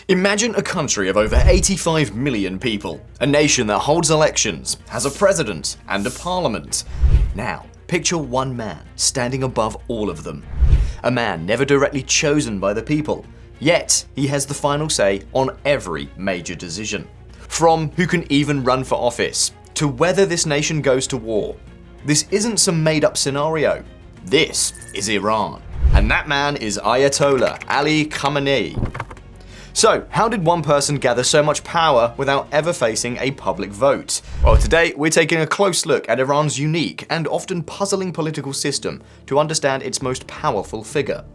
Imagine a country of over 85 million people, a nation that holds elections, has a president and a parliament. Now, picture one man standing above all of them. A man never directly chosen by the people, yet he has the final say on every major decision. From who can even run for office, to whether this nation goes to war. This isn't some made-up scenario. This is Iran. And that man is Ayatollah Ali Khamenei. So, how did one person gather so much power without ever facing a public vote? Well, today we're taking a close look at Iran's unique and often puzzling political system to understand its most powerful figure,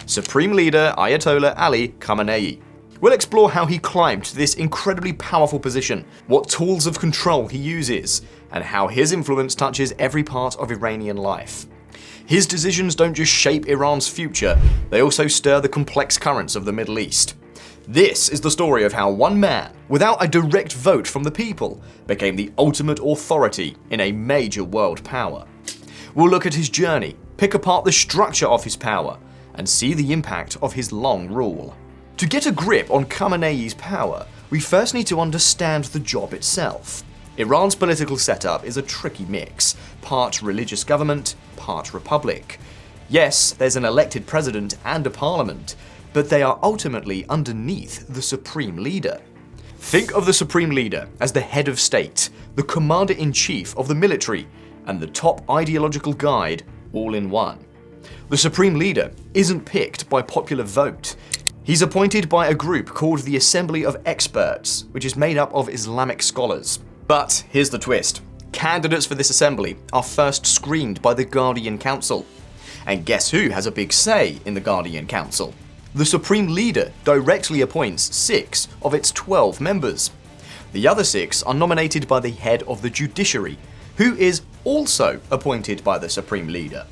Supreme Leader Ayatollah Ali Khamenei. We'll explore how he climbed to this incredibly powerful position, what tools of control he uses, and how his influence touches every part of Iranian life. His decisions don't just shape Iran's future, they also stir the complex currents of the Middle East. This is the story of how one man, without a direct vote from the people, became the ultimate authority in a major world power. We'll look at his journey, pick apart the structure of his power, and see the impact of his long rule. To get a grip on Khamenei's power, we first need to understand the job itself. Iran's political setup is a tricky mix, part religious government, part republic. Yes, there's an elected president and a parliament, but they are ultimately underneath the Supreme Leader. Think of the Supreme Leader as the head of state, the commander-in-chief of the military, and the top ideological guide all in one. The Supreme Leader isn't picked by popular vote. He's appointed by a group called the Assembly of Experts, which is made up of Islamic scholars. But here's the twist. Candidates for this assembly are first screened by the Guardian Council. And guess who has a big say in the Guardian Council? The Supreme Leader directly appoints 6 of its 12 members. The other 6 are nominated by the head of the judiciary, who is also appointed by the Supreme Leader.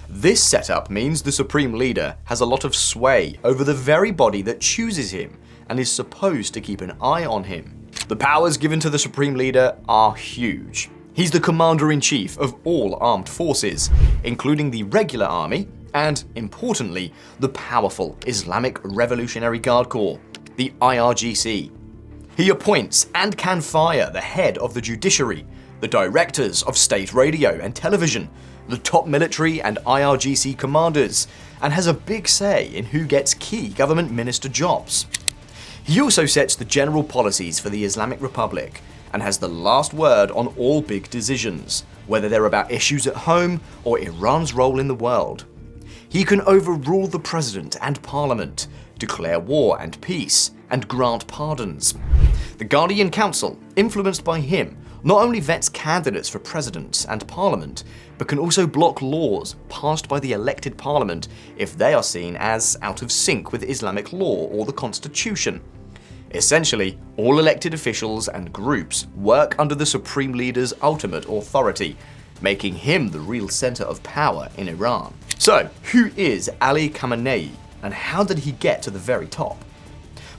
This setup means the Supreme Leader has a lot of sway over the very body that chooses him and is supposed to keep an eye on him. The powers given to the Supreme Leader are huge. He's the commander-in-chief of all armed forces, including the regular army, and, importantly, the powerful Islamic Revolutionary Guard Corps, the IRGC. He appoints and can fire the head of the judiciary, the directors of state radio and television, the top military and IRGC commanders, and has a big say in who gets key government minister jobs. He also sets the general policies for the Islamic Republic and has the last word on all big decisions, whether they're about issues at home or Iran's role in the world. He can overrule the president and parliament, declare war and peace, and grant pardons. The Guardian Council, influenced by him, not only vets candidates for president and parliament, but can also block laws passed by the elected parliament if they are seen as out of sync with Islamic law or the constitution. Essentially, all elected officials and groups work under the Supreme Leader's ultimate authority, making him the real center of power in Iran. So, who is Ali Khamenei, and how did he get to the very top?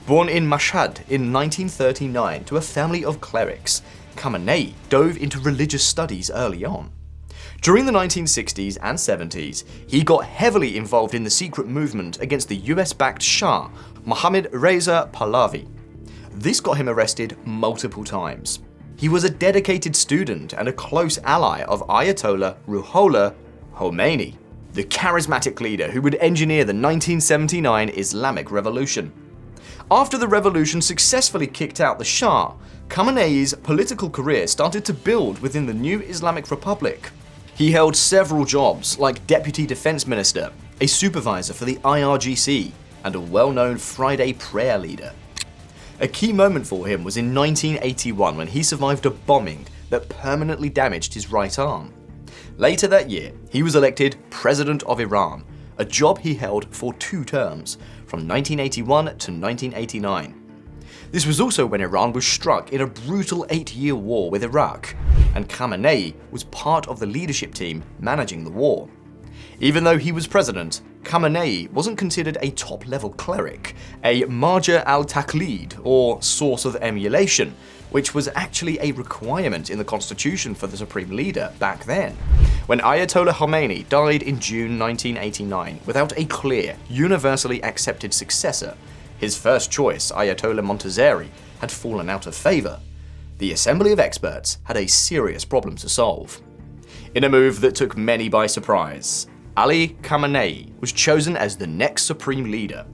Born in Mashhad in 1939 to a family of clerics, Khamenei dove into religious studies early on. During the 1960s and 70s, he got heavily involved in the secret movement against the US-backed Shah, Mohammad Reza Pahlavi. This got him arrested multiple times. He was a dedicated student and a close ally of Ayatollah Ali Khamenei, the charismatic leader who would engineer the 1979 Islamic Revolution. After the revolution successfully kicked out the Shah, Khamenei's political career started to build within the new Islamic Republic. He held several jobs like Deputy Defense Minister, a supervisor for the IRGC, and a well-known Friday prayer leader. A key moment for him was in 1981 when he survived a bombing that permanently damaged his right arm. Later that year, he was elected President of Iran, a job he held for 2 terms, from 1981 to 1989. This was also when Iran was struck in a brutal 8-year war with Iraq, and Khamenei was part of the leadership team managing the war. Even though he was president, Khamenei wasn't considered a top-level cleric, a marja al-taqlid, or source of emulation, which was actually a requirement in the constitution for the Supreme Leader back then. When Ayatollah Khamenei died in June 1989 without a clear, universally accepted successor, His first choice, Ayatollah Montazeri, had fallen out of favour. The Assembly of Experts had a serious problem to solve. In a move that took many by surprise, Ali Khamenei was chosen as the next supreme leader.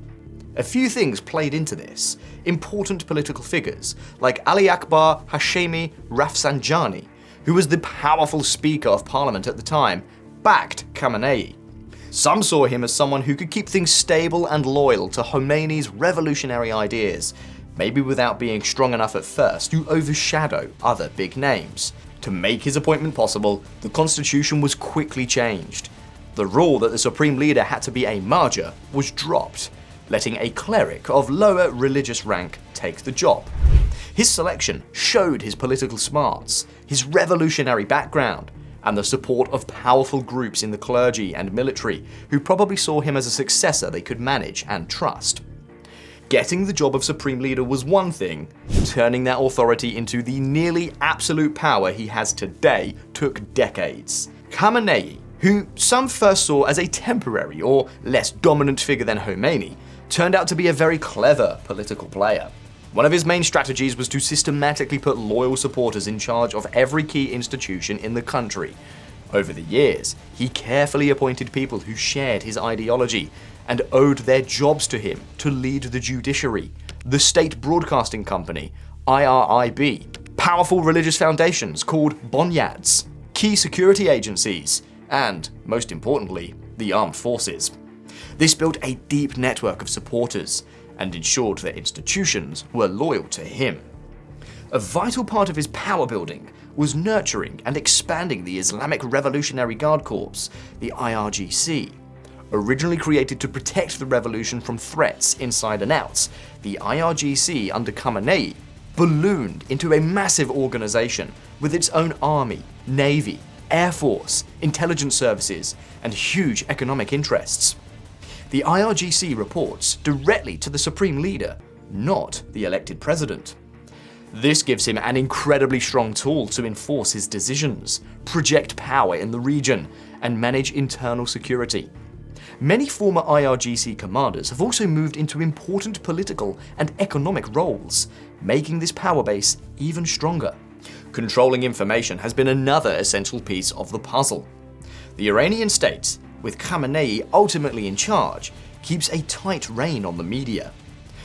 A few things played into this. Important political figures, like Ali Akbar Hashemi Rafsanjani, who was the powerful Speaker of Parliament at the time, backed Khamenei. Some saw him as someone who could keep things stable and loyal to Khomeini's revolutionary ideas, maybe without being strong enough at first to overshadow other big names. To make his appointment possible, the constitution was quickly changed. The rule that the supreme leader had to be a marja was dropped, letting a cleric of lower religious rank take the job. His selection showed his political smarts, his revolutionary background, and the support of powerful groups in the clergy and military who probably saw him as a successor they could manage and trust. Getting the job of supreme leader was one thing, turning that authority into the nearly absolute power he has today took decades. Khamenei, who some first saw as a temporary or less dominant figure than Khomeini, turned out to be a very clever political player. One of his main strategies was to systematically put loyal supporters in charge of every key institution in the country. Over the years, he carefully appointed people who shared his ideology and owed their jobs to him to lead the judiciary, the state broadcasting company, IRIB, powerful religious foundations called bonyads, key security agencies, and, most importantly, the armed forces. This built a deep network of supporters and ensured that institutions were loyal to him. A vital part of his power building was nurturing and expanding the Islamic Revolutionary Guard Corps, the IRGC. Originally created to protect the revolution from threats inside and out, the IRGC under Khamenei ballooned into a massive organization with its own army, navy, air force, intelligence services, and huge economic interests. The IRGC reports directly to the supreme leader, not the elected president. This gives him an incredibly strong tool to enforce his decisions, project power in the region, and manage internal security. Many former IRGC commanders have also moved into important political and economic roles, making this power base even stronger. Controlling information has been another essential piece of the puzzle. The Iranian state, with Khamenei ultimately in charge, keeps a tight rein on the media.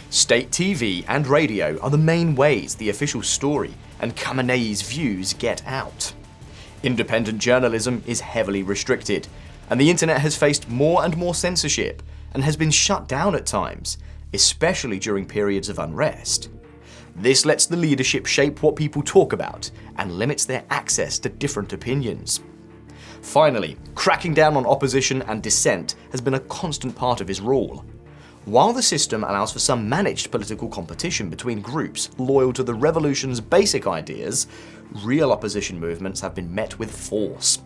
State TV and radio are the main ways the official story and Khamenei's views get out. Independent journalism is heavily restricted, and the internet has faced more and more censorship and has been shut down at times, especially during periods of unrest. This lets the leadership shape what people talk about and limits their access to different opinions. Finally, cracking down on opposition and dissent has been a constant part of his rule. While the system allows for some managed political competition between groups loyal to the revolution's basic ideas, real opposition movements have been met with force.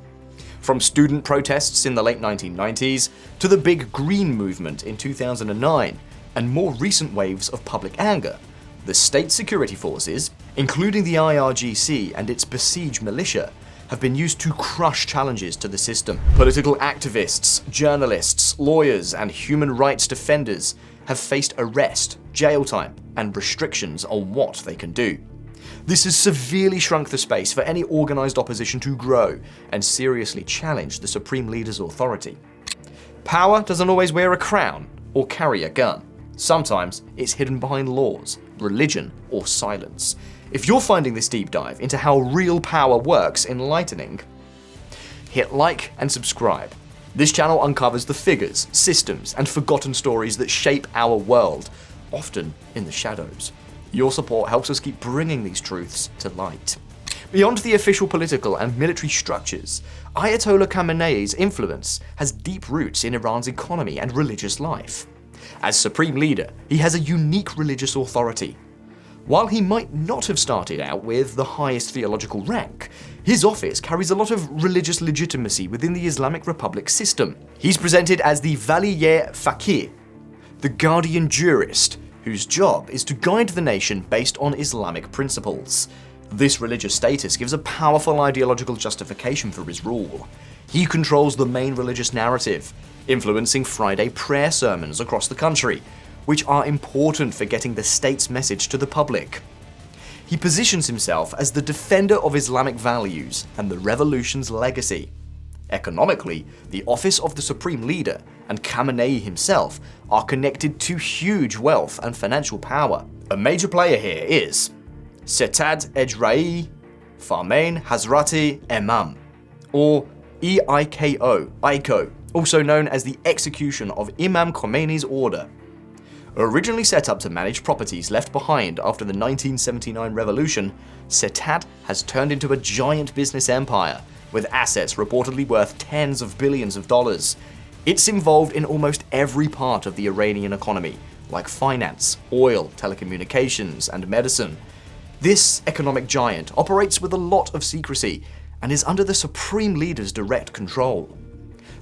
From student protests in the late 1990s to the Big Green movement in 2009, and more recent waves of public anger, the state security forces, including the IRGC and its besieged militia, have been used to crush challenges to the system. Political activists, journalists, lawyers, and human rights defenders have faced arrest, jail time, and restrictions on what they can do. This has severely shrunk the space for any organized opposition to grow and seriously challenge the supreme leader's authority. Power doesn't always wear a crown or carry a gun. Sometimes it's hidden behind laws, religion, or silence. If you're finding this deep dive into how real power works enlightening, hit like and subscribe. This channel uncovers the figures, systems, and forgotten stories that shape our world, often in the shadows. Your support helps us keep bringing these truths to light. Beyond the official political and military structures, Ayatollah Khamenei's influence has deep roots in Iran's economy and religious life. As supreme leader, he has a unique religious authority. While he might not have started out with the highest theological rank, his office carries a lot of religious legitimacy within the Islamic Republic system. He's presented as the Valiye Faqih, the guardian jurist, whose job is to guide the nation based on Islamic principles. This religious status gives a powerful ideological justification for his rule. He controls the main religious narrative, influencing Friday prayer sermons across the country, which are important for getting the state's message to the public. He positions himself as the defender of Islamic values and the revolution's legacy. Economically, the office of the supreme leader and Khamenei himself are connected to huge wealth and financial power. A major player here is Setad Ejrai Farmain Hazrati Imam, or EIKO, also known as the execution of Imam Khomeini's order. Originally set up to manage properties left behind after the 1979 revolution, Setad has turned into a giant business empire, with assets reportedly worth tens of billions of dollars. It's involved in almost every part of the Iranian economy, like finance, oil, telecommunications, and medicine. This economic giant operates with a lot of secrecy and is under the supreme leader's direct control.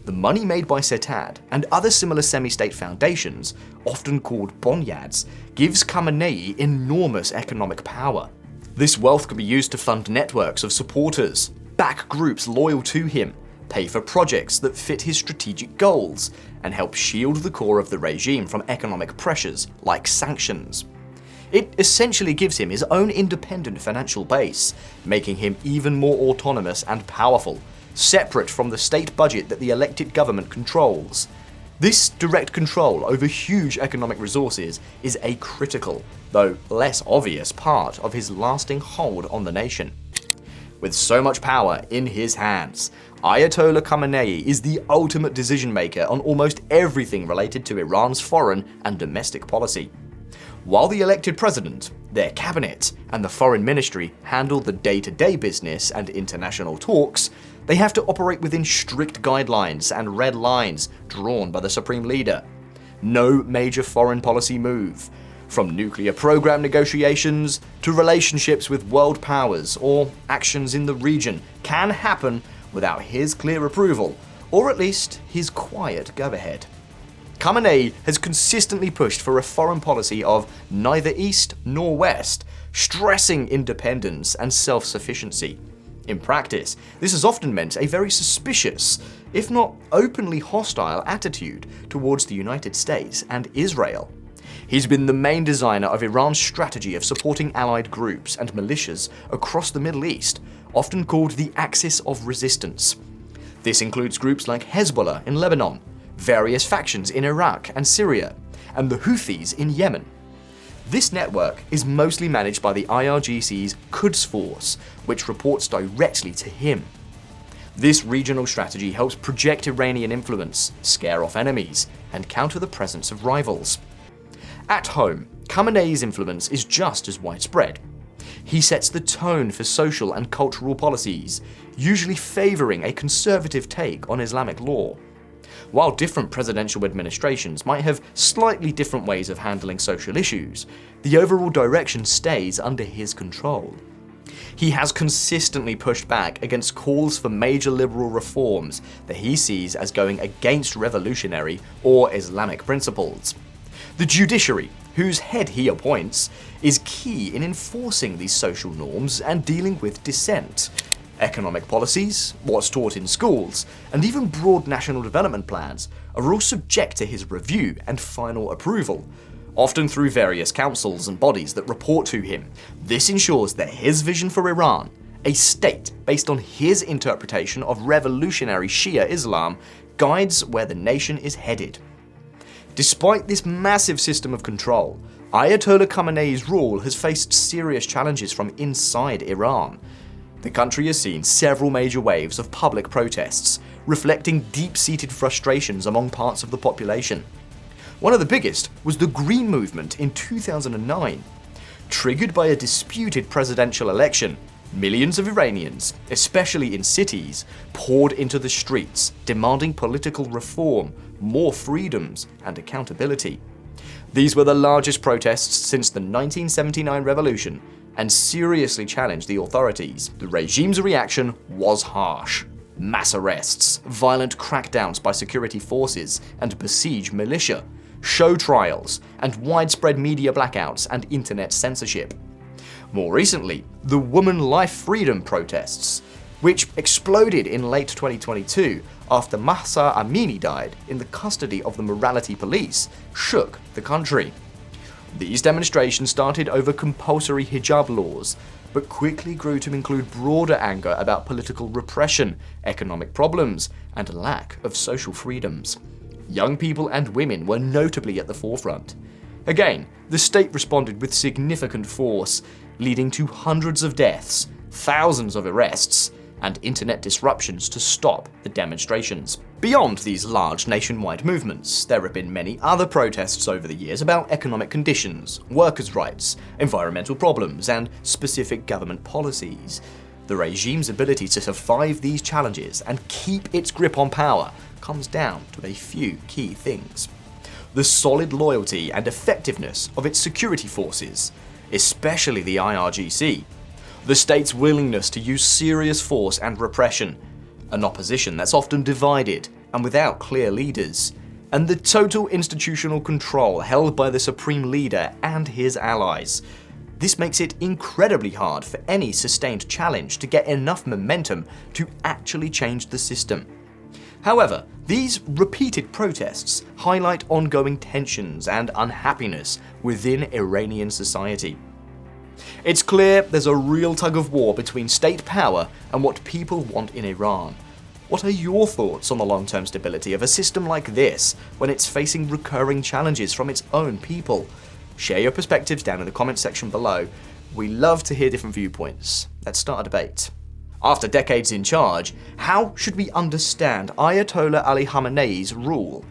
The money made by Setad and other similar semi-state foundations, often called bonyads, gives Khamenei enormous economic power. This wealth can be used to fund networks of supporters, back groups loyal to him, pay for projects that fit his strategic goals, and help shield the core of the regime from economic pressures like sanctions. It essentially gives him his own independent financial base, making him even more autonomous and powerful, separate from the state budget that the elected government controls. This direct control over huge economic resources is a critical, though less obvious, part of his lasting hold on the nation. With so much power in his hands, Ayatollah Khamenei is the ultimate decision maker on almost everything related to Iran's foreign and domestic policy. While the elected president, their cabinet, and the foreign ministry handle the day-to-day business and international talks, they have to operate within strict guidelines and red lines drawn by the supreme leader. No major foreign policy move, from nuclear program negotiations to relationships with world powers or actions in the region, can happen without his clear approval, or at least his quiet go-ahead. Khamenei has consistently pushed for a foreign policy of neither east nor west, stressing independence and self-sufficiency. In practice, this has often meant a very suspicious, if not openly hostile, attitude towards the United States and Israel. He's been the main designer of Iran's strategy of supporting allied groups and militias across the Middle East, often called the Axis of Resistance. This includes groups like Hezbollah in Lebanon, various factions in Iraq and Syria, and the Houthis in Yemen. This network is mostly managed by the IRGC's Quds Force, which reports directly to him. This regional strategy helps project Iranian influence, scare off enemies, and counter the presence of rivals. At home, Khamenei's influence is just as widespread. He sets the tone for social and cultural policies, usually favoring a conservative take on Islamic law. While different presidential administrations might have slightly different ways of handling social issues, the overall direction stays under his control. He has consistently pushed back against calls for major liberal reforms that he sees as going against revolutionary or Islamic principles. The judiciary, whose head he appoints, is key in enforcing these social norms and dealing with dissent. Economic policies, what's taught in schools, and even broad national development plans are all subject to his review and final approval, often through various councils and bodies that report to him. This ensures that his vision for Iran, a state based on his interpretation of revolutionary Shia Islam, guides where the nation is headed. Despite this massive system of control, Ayatollah Khamenei's rule has faced serious challenges from inside Iran. The country has seen several major waves of public protests, reflecting deep-seated frustrations among parts of the population. One of the biggest was the Green Movement in 2009. Triggered by a disputed presidential election, millions of Iranians, especially in cities, poured into the streets, demanding political reform, more freedoms, and accountability. These were the largest protests since the 1979 revolution, and seriously challenged the authorities. The regime's reaction was harsh. Mass arrests, violent crackdowns by security forces and besieged militia, show trials, and widespread media blackouts and internet censorship. More recently, the Woman Life Freedom protests, which exploded in late 2022 after Mahsa Amini died in the custody of the morality police, shook the country. These demonstrations started over compulsory hijab laws, but quickly grew to include broader anger about political repression, economic problems, and lack of social freedoms. Young people and women were notably at the forefront. Again, the state responded with significant force, leading to hundreds of deaths, thousands of arrests, and internet disruptions to stop the demonstrations. Beyond these large nationwide movements, there have been many other protests over the years about economic conditions, workers' rights, environmental problems, and specific government policies. The regime's ability to survive these challenges and keep its grip on power comes down to a few key things. The solid loyalty and effectiveness of its security forces, especially the IRGC, the state's willingness to use serious force and repression, an opposition that's often divided and without clear leaders, and the total institutional control held by the supreme leader and his allies. This makes it incredibly hard for any sustained challenge to get enough momentum to actually change the system. However, these repeated protests highlight ongoing tensions and unhappiness within Iranian society. It's clear there's a real tug-of-war between state power and what people want in Iran. What are your thoughts on the long-term stability of a system like this when it's facing recurring challenges from its own people? Share your perspectives down in the comments section below. We love to hear different viewpoints. Let's start a debate. After decades in charge, how should we understand Ayatollah Ali Khamenei's rule?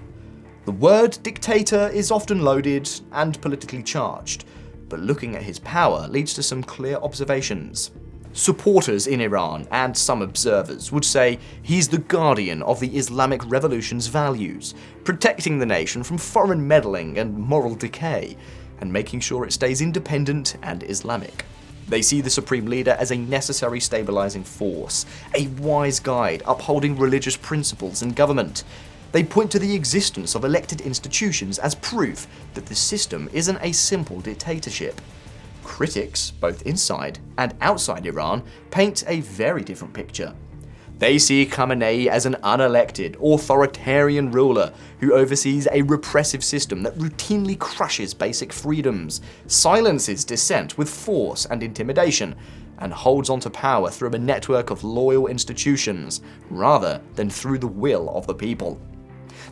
The word dictator is often loaded and politically charged, but looking at his power leads to some clear observations. Supporters in Iran and some observers would say he's the guardian of the Islamic Revolution's values, protecting the nation from foreign meddling and moral decay, and making sure it stays independent and Islamic. They see the supreme leader as a necessary stabilizing force, a wise guide upholding religious principles in government. They point to the existence of elected institutions as proof that the system isn't a simple dictatorship. Critics, both inside and outside Iran, paint a very different picture. They see Khamenei as an unelected, authoritarian ruler who oversees a repressive system that routinely crushes basic freedoms, silences dissent with force and intimidation, and holds onto power through a network of loyal institutions, rather than through the will of the people.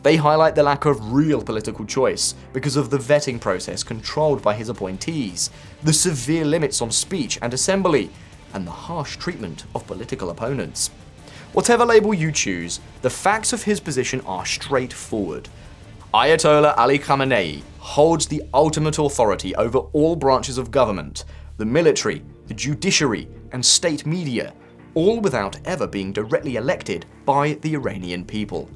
They highlight the lack of real political choice because of the vetting process controlled by his appointees, the severe limits on speech and assembly, and the harsh treatment of political opponents. Whatever label you choose, the facts of his position are straightforward. Ayatollah Ali Khamenei holds the ultimate authority over all branches of government, the military, the judiciary, and state media, all without ever being directly elected by the Iranian people.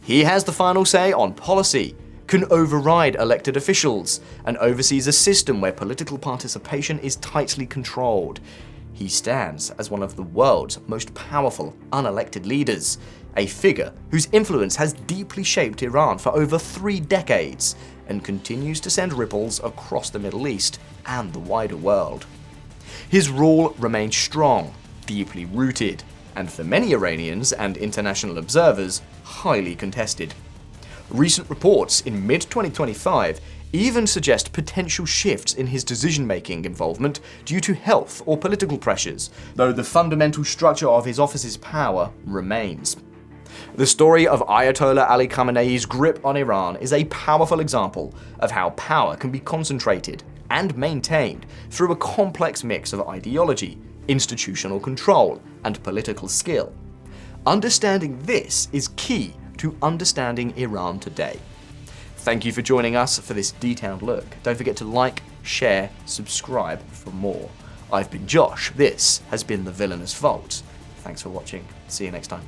He has the final say on policy, can override elected officials, and oversees a system where political participation is tightly controlled. He stands as one of the world's most powerful unelected leaders, a figure whose influence has deeply shaped Iran for over 3 decades and continues to send ripples across the Middle East and the wider world. His rule remains strong, deeply rooted, and for many Iranians and international observers, highly contested. Recent reports in mid-2025 even suggest potential shifts in his decision-making involvement due to health or political pressures, though the fundamental structure of his office's power remains. The story of Ayatollah Ali Khamenei's grip on Iran is a powerful example of how power can be concentrated and maintained through a complex mix of ideology, institutional control, and political skill. Understanding this is key to understanding Iran today. Thank you for joining us for this detailed look. Don't forget to like, share, subscribe for more. I've been Josh. This has been the Villainous Vault. Thanks for watching. See you next time.